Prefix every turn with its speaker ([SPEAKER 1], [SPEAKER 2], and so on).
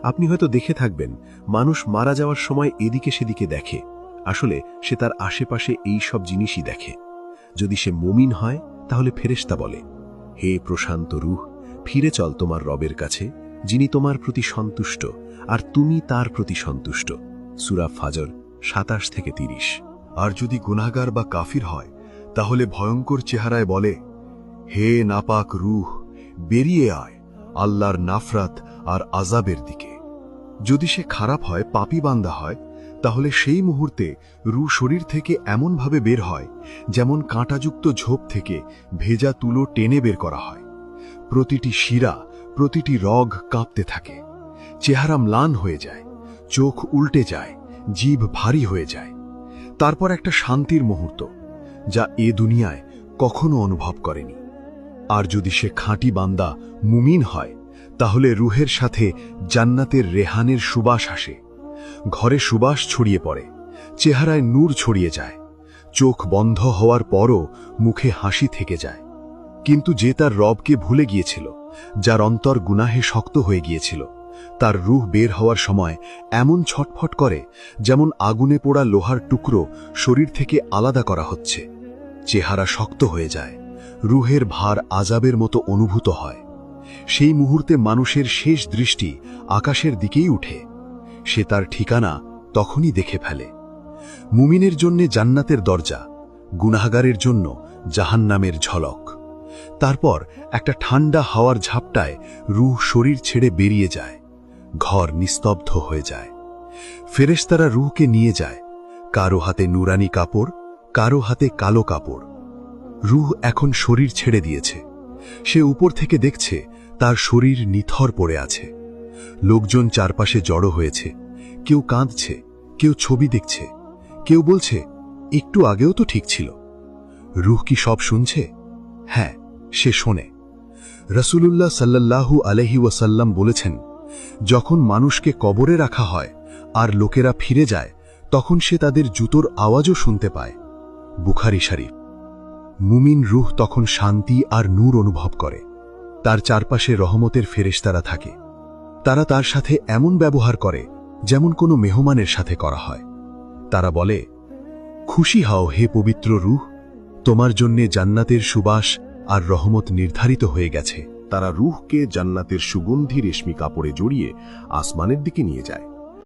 [SPEAKER 1] আপনি হয়তো দেখে থাকবেন, মানুষ মারা যাওয়ার সময় এদিকে সেদিকে দেখে, আসলে সে তার আশেপাশে এই সব জিনিসই দেখে। যদি সে মুমিন হয় তাহলে ফেরেশতা বলে, হে প্রশান্ত রূহ, ফিরে চল তোমার রবের কাছে, যিনি তোমার প্রতি সন্তুষ্ট আর তুমি তার প্রতি সন্তুষ্ট। সূরা ফাজর 27 থেকে 30।
[SPEAKER 2] আর যদি গুনাহগার বা কাফির হয় তাহলে ভয়ঙ্কর চেহারায় বলে, হে নাপাক রূহ, বেরিয়ে আয় আল্লাহর নাফরাত আর আযাবের দিকে। যদি সে খারাপ হয়, পাপী বান্দা হয়, তাহলে সেই মুহূর্তে রূহ শরীর থেকে এমনভাবে বের হয় যেমন কাঁটাযুক্ত ঝোপ থেকে ভেজা তুলো টেনে বের করা হয়। প্রতিটি শিরা, প্রতিটি রগ কাঁপতে থাকে, চেহারা ম্লান হয়ে যায়, চোখ উল্টে যায়, জিভ ভারী হয়ে যায়। তারপর একটা শান্তির মুহূর্ত, যা এ দুনিয়ায় কখনো অনুভব করেনি। আর যদি সে খাঁটি বান্দা মুমিন হয়, তাহলে রূহের সাথে জান্নাতের রেহানের সুবাস আসে। ঘরে সুবাস ছড়িয়ে পড়ে, চেহারায় নূর ছড়িয়ে যায়, চোখ বন্ধ হওয়ার পরও মুখে হাসি থেকে যায়। কিন্তু যে তার রবকে ভুলে গিয়েছিল, যার অন্তর গুনাহে শক্ত হয়ে গিয়েছিল, তার রূহ বের হওয়ার সময় এমন ছটফট করে যেমন আগুনে পোড়া লোহার টুকরো শরীর থেকে আলাদা করা হচ্ছে। চেহারা শক্ত হয়ে যায়, রূহের ভার আযাবের মতো অনুভূত হয়। সেই মুহূর্তে মানুষের শেষ দৃষ্টি আকাশের দিকেই উঠে। সে তার ঠিকানা তখনই দেখে ফেলে। মুমিনের জন্য জান্নাতের দরজা, গুনাহগারের জন্য জাহান্নামের ঝলক। তারপর একটা ঠান্ডা হাওয়ার ঝাপটায় রূহ শরীর ছেড়ে বেরিয়ে যায়, ঘর নিস্তব্ধ হয়ে যায়। ফেরেশতারা রূহকে নিয়ে যায়, কারো হাতে নুরানি কাপড়, কারো হাতে কালো কাপড়। রূহ এখন শরীর ছেড়ে দিয়েছে। সে উপর থেকে দেখছে তার শরীর নিথর পড়ে আছে। লোকজন চারপাশে জড়ো হয়েছে, কেউ কাঁদছে, কেউ ছবি দেখছে, কেউ বলছে একটু আগেও তো ঠিক ছিল। রূহ কি সব শুনছে? হ্যাঁ, সে শোনে। রাসূলুল্লাহ সাল্লাল্লাহু আলাইহি ওয়াসাল্লাম বলেছেন, যখন মানুষকে কবরে রাখা হয় আর লোকেরা ফিরে যায়, তখন সে তাদের জুতোর আওয়াজও শুনতে পায়। বুখারী শরীফ। মুমিন রূহ তখন শান্তি আর নূর অনুভব করে। তার চারপাশে রহমতের ফেরেশতারা থাকে। তারা তার সাথে এমন ব্যবহার করে যেমন কোনো মেহমানের সাথে করা হয়। তারা বলে, খুশি হও হে পবিত্র রূহ, তোমার জন্যে জান্নাতের সুবাস আর রহমত নির্ধারিত হয়ে গেছে।
[SPEAKER 1] তারা রূহকে জান্নাতের সুগন্ধি রেশমি কাপড়ে জড়িয়ে আসমানের দিকে নিয়ে যায়।